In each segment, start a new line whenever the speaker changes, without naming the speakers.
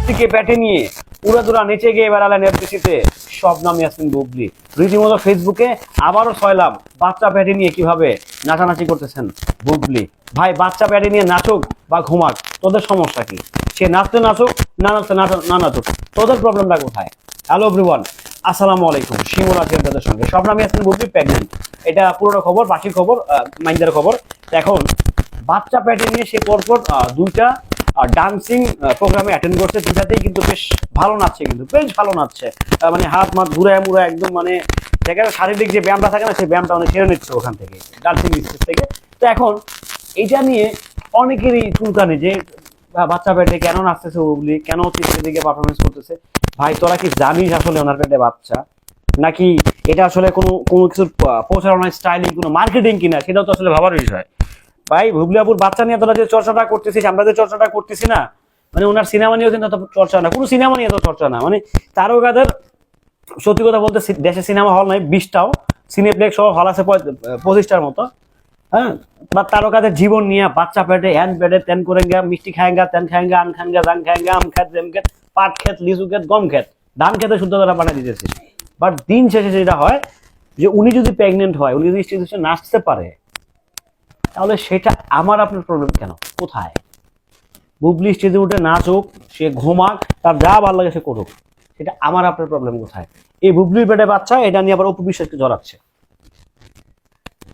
বুবলিকে পেটে নিয়ে উড়াদুরা নেচে গিয়ে বেড়ালেন এফডিসিতে শবনম ইয়াসমিন বুবলি। রীতিমতো ফেসবুকে আবারও ছয়লাভ বাচ্চা পেটে নিয়ে কিভাবে নাচানাচি করতেছেন বুবলি। ভাই বাচ্চা পেটে নিয়ে নাচুক বা ঘুমাক, তোদের সমস্যা কি? সে নাচতে নাচুক, না নাচতে না নাচুক, তোদের প্রবলেমটা কোথায়? হ্যালো এভরিওয়ান, আসসালামু আলাইকুম। শিমুল আছি আপনাদের সঙ্গে। শবনম ইয়াসমিন বুবলি প্রেগনেন্ট, এটা পুরোনো খবর, বাকি খবর মাইন্ডের খবর। এখন বাচ্চা পেটে নিয়ে সে পরপর দুইটা ডান্সিং প্রোগ্রামে অ্যাটেন্ড করছে, দুটাতেই কিন্তু বেশ ভালো নাচছে, কিন্তু বেশ ভালো নাচছে। মানে হাত মাত ঘুরায় মুড়া একদম, মানে যেখানে শারীরিক যে ব্যায়ামটা থাকে না, সেই ব্যায়ামটা অনেক সেরে নিচ্ছে ওখান থেকে, ডান্সিং স্টেজ থেকে। তো এখন এইটা নিয়ে অনেকেরই চুলকানি যে বাচ্চা পেটে কেন নাচতেছে বুবলি, কেন চিত্রের দিকে পারফরমেন্স করতেছে। ভাই তোরা কি জানিস আসলে ওনার পেটে বাচ্চা, নাকি এটা আসলে কোনো কোনো কিছুর প্রচারণা, স্টাইলিং, কোনো মার্কেটিং কিনা, সেটাও তো আসলে ভাবার বিষয়। ভাই বুবলি আপুর বাচ্চা নিয়ে তোরা যে চর্চাটা করতেছিস, আমরা যে চর্চাটা করতেছি না, মানে ওনার সিনেমা নিয়েও কিন্তু চর্চা না, কোনো সিনেমা নিয়ে তো চর্চা না। মানে তারকাদের সত্যি কথা বলতে দেশে সিনেমা হল নাই 20টাও, সিনেপ্লেক্স সহ হল আছে 25টার মতো। হ্যাঁ, বা তারকাদের জীবন নিয়ে বাচ্চা পেটে হ্যান পেটে তেন করেঙ্গা, মিষ্টি খাएंगा তেন খাएंगा, আম খাएंगा জাং খাएंगा, আম খেত জেম খেত পাট খেত লিচু খেত গম খেত ধান খেতে শুদ্ধ করে বানিয়ে দিতেছে। বাট দিন শেষে যেটা হয় যে উনি যদি প্রেগনেন্ট হয়, উনি যদি স্টেজে নাচতে পারে, তাহলে সেটা আমার আপনার প্রবলেম কেন, কোথায়? বুবলি স্টেজে উঠে নাচুক, সে ঘুমাক, তার যা ভালো লাগে সে করুক, সেটা আমার আপনার প্রবলেম কোথায়? এই বুবলির পেটে বাচ্চা, এটা নিয়ে আবার অপু বিশ্বাসকে জড়াচ্ছে।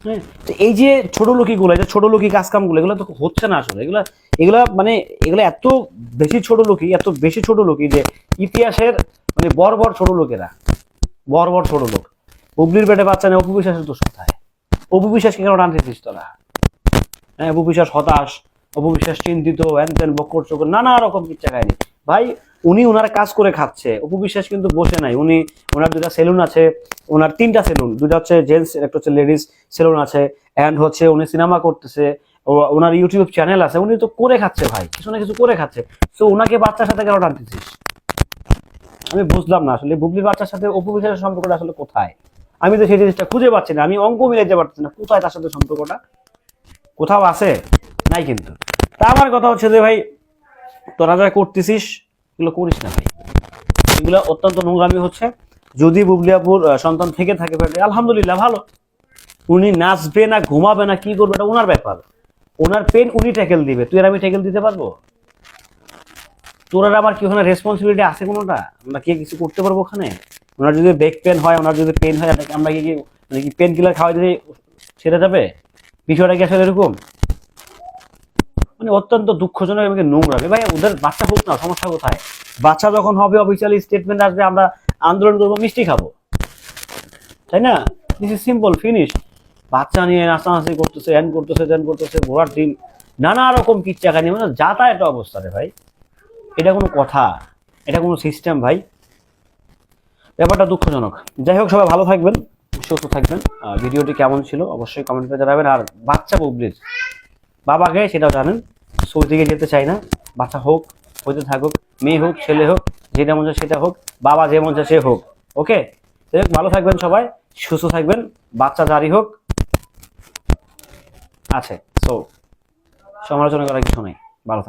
হ্যাঁ, তো এই যে ছোট লোকিগুলো, এই যে ছোট লোকি কাজকামগুলো, এগুলো তো হচ্ছে না আসলে। এগুলা এগুলা মানে এগুলো এত বেশি ছোট লোকি, এত বেশি ছোট লোকি যে ইতিহাসের মানে বড় ছোট লোকেরা, বড় ছোট লোক। বুবলির পেটে বাচ্চা নেই, অপু বিশ্বাসের দোষ কোথায়? অপু বিশ্বাসকে কেন টানতেছিস তোরা? হ্যাঁ, অপু বিশ্বাস হতাশ, অপু বিশ্বাস চিন্তিত, হ্যান ত্যান বক্কর চোখর নানা রকম কিচ্ছা কাহিনী। ভাই উনি ওনার কাজ করে খাচ্ছে, অপু বিশ্বাস কিন্তু বসে নাই। উনি ওনার দুটা সেলুন আছে, ওনার 3টা সেলুন, দুটা হচ্ছে জেন্টস, একটা হচ্ছে লেডিস সেলুন আছে, অ্যান্ড হচ্ছে উনি সিনেমা করতেছে, ওনার ইউটিউব চ্যানেল আছে, উনি তো করে খাচ্ছে ভাই, কিছু না কিছু করে খাচ্ছে। তো ওনাকে বাচ্চার সাথে কেন টানতেছিস? আমি বুঝলাম না আসলে বুবলির বাচ্চার সাথে অপু বিশ্বাসের সম্পর্কটা আসলে কোথায়। আমি তো সেই জিনিসটা খুঁজে পাচ্ছি না, আমি অঙ্ক মিলাইতে পারছি না কোথায় তার সাথে সম্পর্কটা, কোথাও আছে? নাই কিন্তু। তা আমার কথা হচ্ছে যে ভাই, তোরা যা করতেছিস এগুলো করিস না ভাই, এগুলো অত্যন্ত নোংরামি হচ্ছে। যদি বুবলি আপুর সন্তান থেকে থাকে আলহামদুলিল্লাহ, ভালো। উনি নাচবে না, ঘুমাবে না, কি করবে, এটা ওনার ব্যাপার, ওনার পেন উনি ট্যাকেল দিবে। তুই আর আমি ট্যাকেল দিতে পারবো? তোর আর আমার কি ওখানে রেসপন্সিবিলিটি আছে কোনোটা? আমরা কি কিছু করতে পারবো ওখানে? ওনার যদি ব্যাক পেন হয়, ওনার যদি পেন হয়, আমরা কি মানে কি পেন কিলার খাওয়াই দিলে সেরে যাবে? বিষয়টা কি আসলে এরকম? মানে অত্যন্ত দুঃখজনক এবং নোংরা। ভাই ওদের বাচ্চা হোক না, সমস্যা কোথায়? বাচ্চা যখন হবে অফিসিয়ালি স্টেটমেন্ট আসবে, আমরা আন্দোলন করবো, মিষ্টি খাবো, তাই না? This is simple, finish. বাচ্চা নিয়ে নাচানাচি করতেছে, হ্যান করতেছে, ত্যান করতেছে, ঘোরার দিন নানা রকম কিচ্ছা কাহিনী, মানে যাতায়াত অবস্থা রে ভাই। এটা কোনো কথা? এটা কোনো সিস্টেম ভাই? ব্যাপারটা দুঃখজনক। যাই হোক, সবাই ভালো থাকবেন, সুস্থ থাকবেন। ভিডিওটি কেমন ছিল অবশ্যই কমেন্ট করে জানাবেন। আর বাচ্চা বুবলির বাবাকে সেটাও জানেন, ছবি থেকে যেতে চাই না, বাচ্চা হোক, হইতে থাকুক, মেয়ে হোক ছেলে হোক, যেটা মন চায় সেটা হোক, বাবা যে মন চায় সে হোক। ওকে, ভালো থাকবেন সবাই, সুস্থ থাকবেন, বাচ্চা জারি হোক। আছে সো সমালোচনা করার কিছু নেই, ভালো থাকবেন।